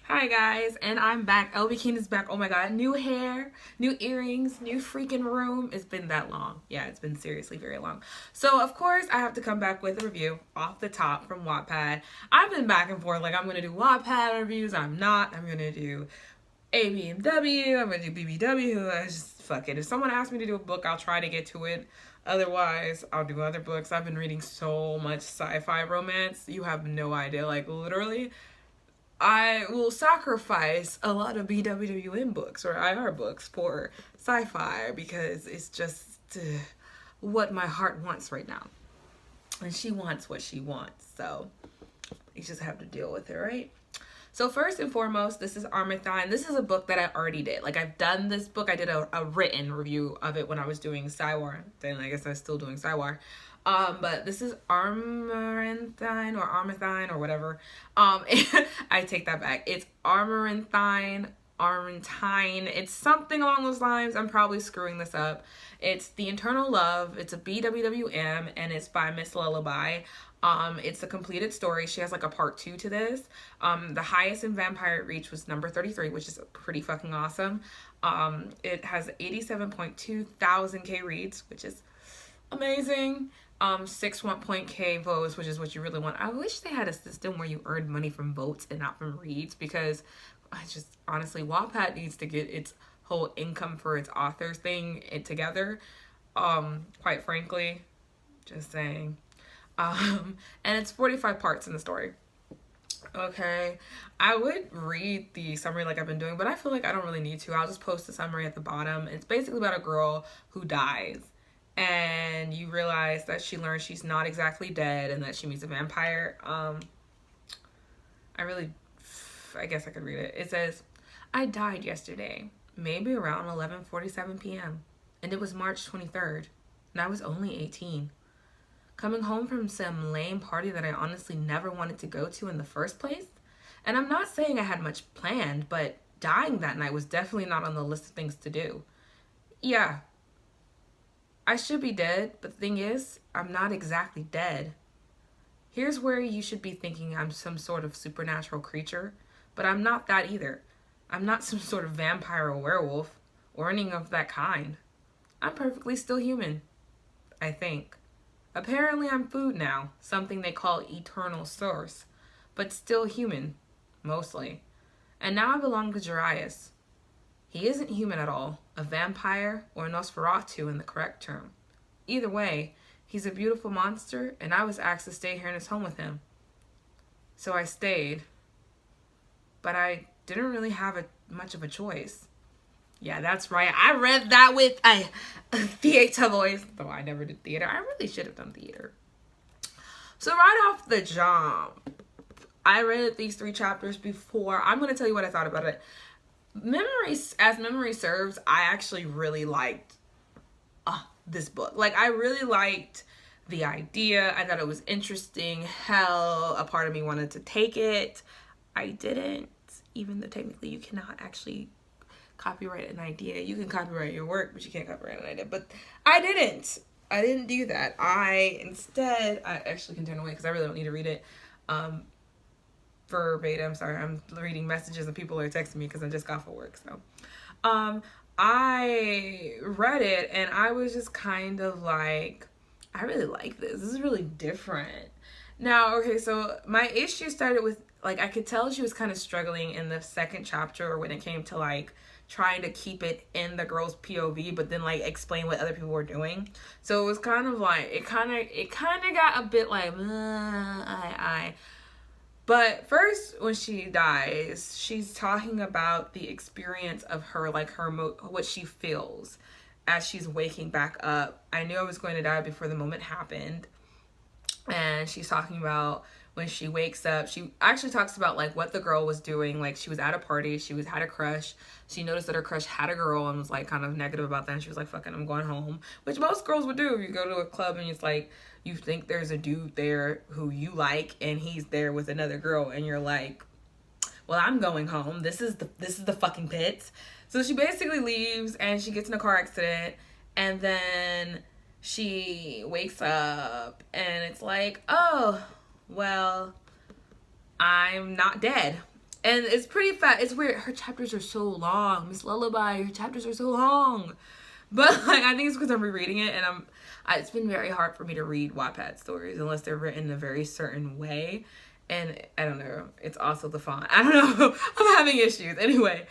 Hi guys, and I'm back. LB King is back. Oh my god, new hair, new earrings, new freaking room. It's been that long. Yeah, it's been seriously very long. So of course I have to come back with a review off the top from Wattpad. I've been back and forth, like I'm gonna do Wattpad reviews, I'm not. I'm gonna do ABMW, I'm gonna do BBW. I just fuck it. If someone asks me to do a book, I'll try to get to it. Otherwise, I'll do other books. I've been reading so much sci-fi romance. You have no idea. Like literally I will sacrifice a lot of BWWM books or IR books for sci-fi because it's just what my heart wants right now. And she wants what she wants. So you just have to deal with it, right? So first and foremost, this is Amaranthine. This is a book that I already did. Like I've done this book. I did a written review of it when I was doing Scywar. Then I guess I'm still doing Scywar. But this is Amaranthine or whatever. I take that back. It's Amaranthine. It's something along those lines. I'm probably screwing this up. It's The Eternal Love. It's a BWWM and it's by Miss Lullaby. It's a completed story. She has like a part 2 to this. The highest in Vampire it reached was number 33, which is pretty fucking awesome. It has 87.2 thousand K reads, which is amazing. 6.1 votes, which is what you really want. I wish they had a system where you earned money from votes and not from reads, because I just honestly, Wattpad needs to get its whole income for its authors thing together. Quite frankly, just saying. And it's 45 parts in the story. Okay, I would read the summary like I've been doing, but I feel like I don't really need to. I'll just post the summary at the bottom. It's basically about a girl who dies, and you realize that she learns she's not exactly dead and that she meets a vampire. I guess I could read it. It says, I died yesterday, maybe around 11:47 p.m. and it was March 23rd, and I was only 18. Coming home from some lame party that I honestly never wanted to go to in the first place. And I'm not saying I had much planned, but dying that night was definitely not on the list of things to do. Yeah, I should be dead, but the thing is, I'm not exactly dead. Here's where you should be thinking I'm some sort of supernatural creature, but I'm not that either. I'm not some sort of vampire or werewolf, or anything of that kind. I'm perfectly still human, I think. Apparently I'm food now, something they call eternal source, but still human, mostly. And now I belong to Jerias. He isn't human at all, a vampire or a Nosferatu in the correct term. Either way, he's a beautiful monster, and I was asked to stay here in his home with him. So I stayed, but I didn't really have much of a choice. Yeah, that's right. I read that with a theater voice, though I never did theater. I really should have done theater. So right off the jump, I read these 3 chapters before. I'm going to tell you what I thought about it. Memory serves, I actually really liked this book. Like, I really liked the idea. I thought it was interesting. Hell, a part of me wanted to take it. I didn't, even though technically you cannot actually copyright an idea. You can copyright your work, but you can't copyright an idea. But I didn't do that. I actually can turn away because I really don't need to read it verbatim. Sorry, I'm reading messages and people are texting me because I just got off of work. So I read it and I was just kind of like, I really like this. This is really different. Now, okay, so my issue started with, like, I could tell she was kind of struggling in the second chapter when it came to, like, trying to keep it in the girl's POV, but then, like, explain what other people were doing. So it was kind of like, it kind of got a bit like, But first, when she dies, she's talking about the experience of her, like, what she feels as she's waking back up. I knew I was going to die before the moment happened. And she's talking about when she wakes up. She actually talks about, like, what the girl was doing. Like, she was at a party. Had a crush. She noticed that her crush had a girl and was, like, kind of negative about that. And she was like, fucking, I'm going home. Which most girls would do. You go to a club and it's like, you think there's a dude there who you like and he's there with another girl. And you're like, well, I'm going home. This is the fucking pits. So she basically leaves and she gets in a car accident. And then she wakes up and it's like, oh, well, I'm not dead. And it's pretty fat. It's weird. Her chapters are so long. Miss Lullaby, her chapters are so long. But like, I think it's because I'm rereading it, and it's been very hard for me to read Wattpad stories unless they're written in a very certain way. And I don't know. It's also the font. I don't know. I'm having issues. Anyway.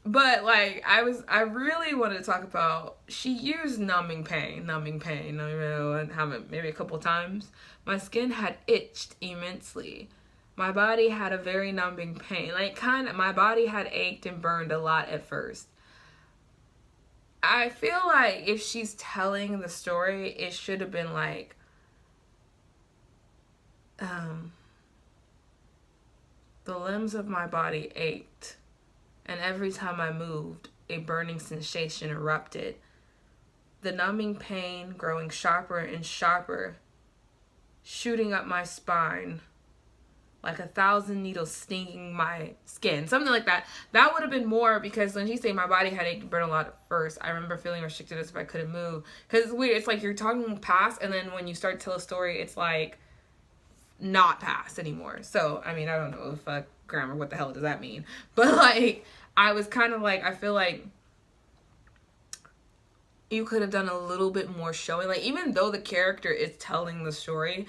But like, I really wanted to talk about, she used numbing pain, I don't know how, maybe a couple times. My skin had itched immensely. My body had a very numbing pain. Like, my body had ached and burned a lot at first. I feel like if she's telling the story, it should have been like, the limbs of my body ached, and every time I moved, a burning sensation erupted. The numbing pain growing sharper and sharper, shooting up my spine, like 1,000 needles stinging my skin. Something like that. That would have been more, because when she said my body had ached and burned a lot at first, I remember feeling restricted as if I couldn't move. Because it's weird. It's like you're talking past, and then when you start to tell a story, it's like not past anymore. So, I mean, I don't know if grammar, what the hell does that mean? But like, I was kind of like, I feel like you could have done a little bit more showing. Like, even though the character is telling the story,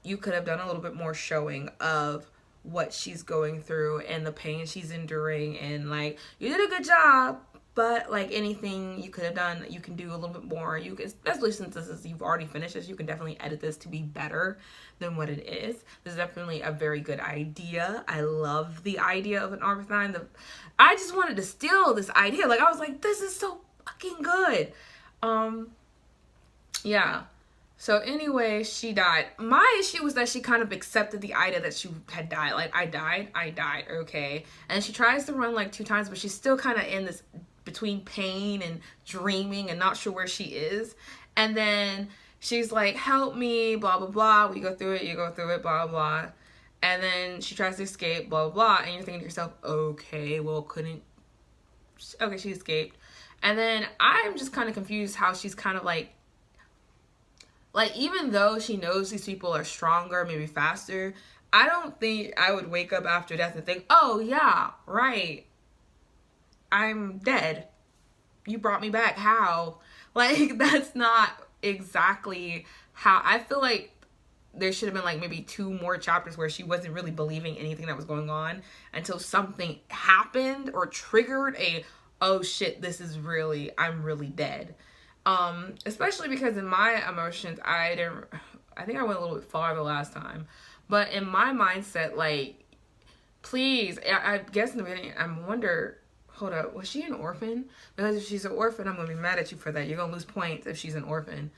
you could have done a little bit more showing of what she's going through and the pain she's enduring. And like, you did a good job, but like anything you could have done, you can do a little bit more. You can, especially since you've already finished this, you can definitely edit this to be better than what it is. This is definitely a very good idea. I love the idea of an Amaranthine. I just wanted to steal this idea. Like, I was like, this is so fucking good. Yeah. So anyway, she died. My issue was that she kind of accepted the idea that she had died. Like, I died, okay. And she tries to run like 2 times, but she's still kind of in this between pain and dreaming and not sure where she is. And then she's like, help me, blah, blah, blah. We go through it, you go through it, blah, blah. And then she tries to escape, blah, blah, blah. And you're thinking to yourself, okay, well, okay, she escaped. And then I'm just kind of confused how she's kind of like, even though she knows these people are stronger, maybe faster, I don't think I would wake up after death and think, oh yeah, right, I'm dead. You brought me back. How? Like, that's not exactly how. I feel like there should have been like maybe 2 more chapters where she wasn't really believing anything that was going on until something happened or triggered oh shit, I'm really dead. Especially because in my emotions, I think I went a little bit farther last time, but in my mindset, like, please, I guess in the beginning, I wonder, hold up, was she an orphan? Because if she's an orphan, I'm gonna be mad at you for that. You're gonna lose points if she's an orphan.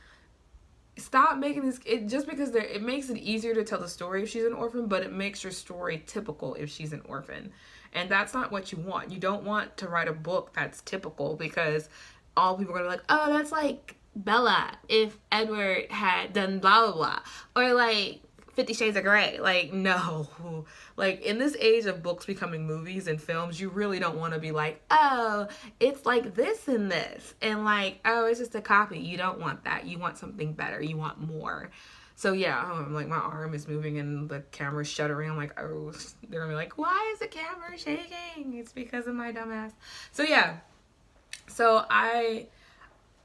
Stop making this, just because it makes it easier to tell the story if she's an orphan, but it makes your story typical if she's an orphan. And that's not what you want. You don't want to write a book that's typical, because all people are going to be like, oh, that's like Bella if Edward had done blah, blah, blah. Or like 50 Shades of Grey. Like, no. Like, in this age of books becoming movies and films, you really don't want to be like, oh, it's like this and this. And like, oh, it's just a copy. You don't want that. You want something better. You want more. So yeah, like, my arm is moving and the camera's shuddering. I'm like, oh, they're gonna be like, why is the camera shaking? It's because of my dumbass. So yeah, so I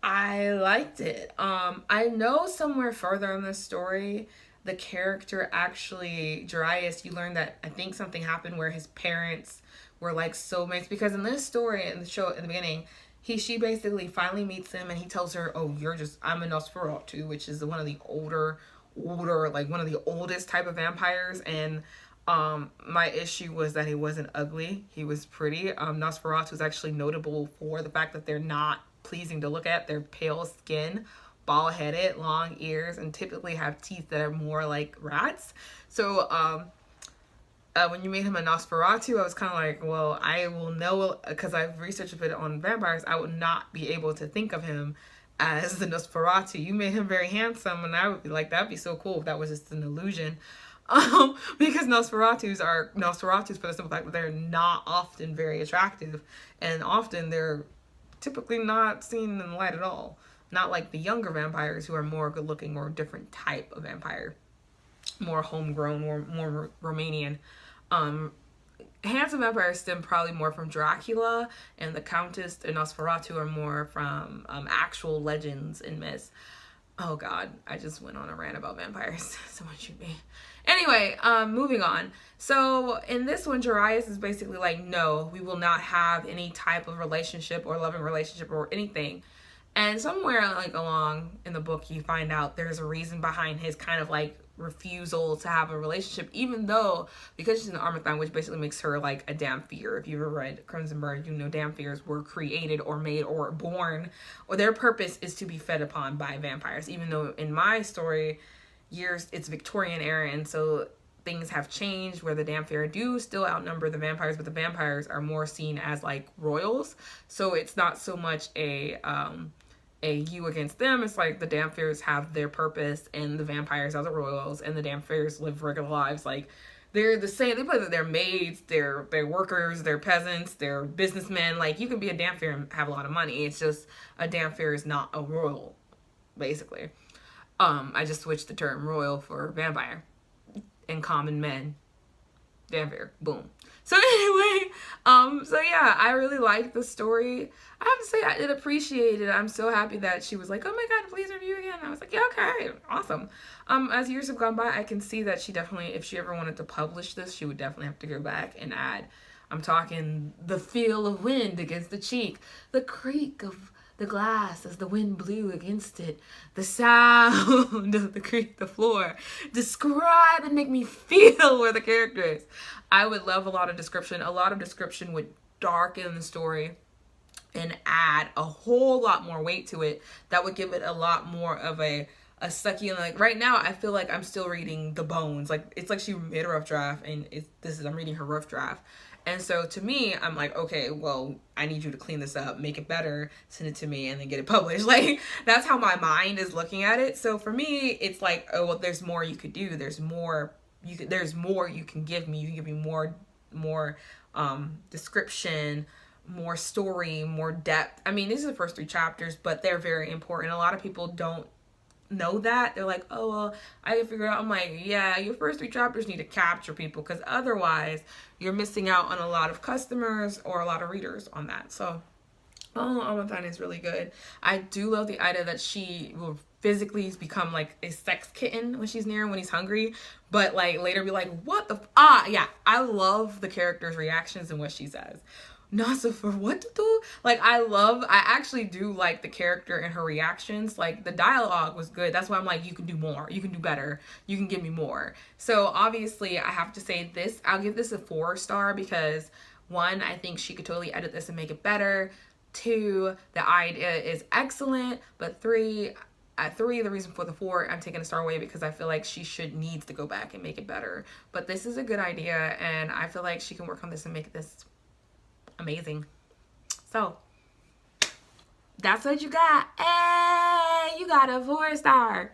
liked it. I know somewhere further in this story, the character actually, Jerias, you learn that I think something happened where his parents were like soulmates, because in this story, in the show, in the beginning, she basically finally meets him and he tells her, oh, I'm a Nosferatu, which is one of the older, like one of the oldest type of vampires. And my issue was that he wasn't ugly. He was pretty. Nosferatu is actually notable for the fact that they're not pleasing to look at. They're pale skin, bald-headed, long ears, and typically have teeth that are more like rats. So when you made him a Nosferatu, I was kind of like, well, I will know, because I've researched a bit on vampires, I would not be able to think of him as the Nosferatu. You made him very handsome, and I would be like, that'd be so cool if that was just an illusion. Because Nosferatus for the simple fact that they're not often very attractive, and often they're typically not seen in the light at all. Not like the younger vampires who are more good looking or different type of vampire. more homegrown, more Romanian. Handsome vampires stem probably more from Dracula, and the Countess and Nosferatu are more from actual legends and myths. Oh God, I just went on a rant about vampires. Someone shoot me. Anyway, moving on. So in this one, Jerias is basically like, no, we will not have any type of relationship or loving relationship or anything. And somewhere like along in the book, you find out there's a reason behind his kind of like refusal to have a relationship, even though, because she's an Amaranthine, which basically makes her like a Dampier. If you've ever read Crimson Bird, you know Dampiers were created or made or born, or their purpose is to be fed upon by vampires. Even though in my story, it's Victorian era, and so things have changed where the Dampier do still outnumber the vampires, but the vampires are more seen as like royals. So it's not so much a you against them. It's like the Dampiers have their purpose and the vampires are the royals, and the Dampiers live regular lives. Like they're the same. They play that they're maids, they're workers, they're peasants, they're businessmen. Like you can be a Dampier and have a lot of money. It's just a Dampier is not a royal, basically. I just switched the term royal for vampire and common men. Dampier. Boom. So anyway, so yeah, I really liked the story. I have to say I did appreciate it. I'm so happy that she was like, oh my God, please review again. I was like, yeah, okay, awesome. As years have gone by, I can see that she definitely, if she ever wanted to publish this, she would definitely have to go back and add, I'm talking the feel of wind against the cheek, the creak of the glass as the wind blew against it, the sound of the creak, the floor. Describe and make me feel where the character is. I would love a lot of description. A lot of description would darken the story and add a whole lot more weight to it. That would give it a lot more of a succulent. Like right now, I feel like I'm still reading the bones. Like it's like she made a rough draft, and I'm reading her rough draft. And so to me, I'm like, okay, well, I need you to clean this up, make it better, send it to me, and then get it published. Like, that's how my mind is looking at it. So for me, it's like, oh, well, there's more you could do. There's more you can give me. You can give me more description, more story, more depth. I mean, these are the first 3 chapters, but they're very important. A lot of people don't know that. They're like, oh, well, I can figure it out. I'm like, yeah, your first 3 chapters need to capture people, because otherwise you're missing out on a lot of customers or a lot of readers on that. So Amaranthine is really good. I do love the idea that she will physically become like a sex kitten when she's near him, when he's hungry, but like later be like, what the yeah, I love the character's reactions and what she says. Nasa for what to do? Like I actually do like the character and her reactions. Like the dialogue was good. That's why I'm like, you can do more, you can do better, you can give me more. So obviously I have to say this, I'll give this a 4-star because 1, I think she could totally edit this and make it better. 2, the idea is excellent, but 3, the reason for the 4, I'm taking a star away because I feel like she needs to go back and make it better. But this is a good idea, and I feel like she can work on this and make this amazing. So that's what you got. Hey, you got a 4-star.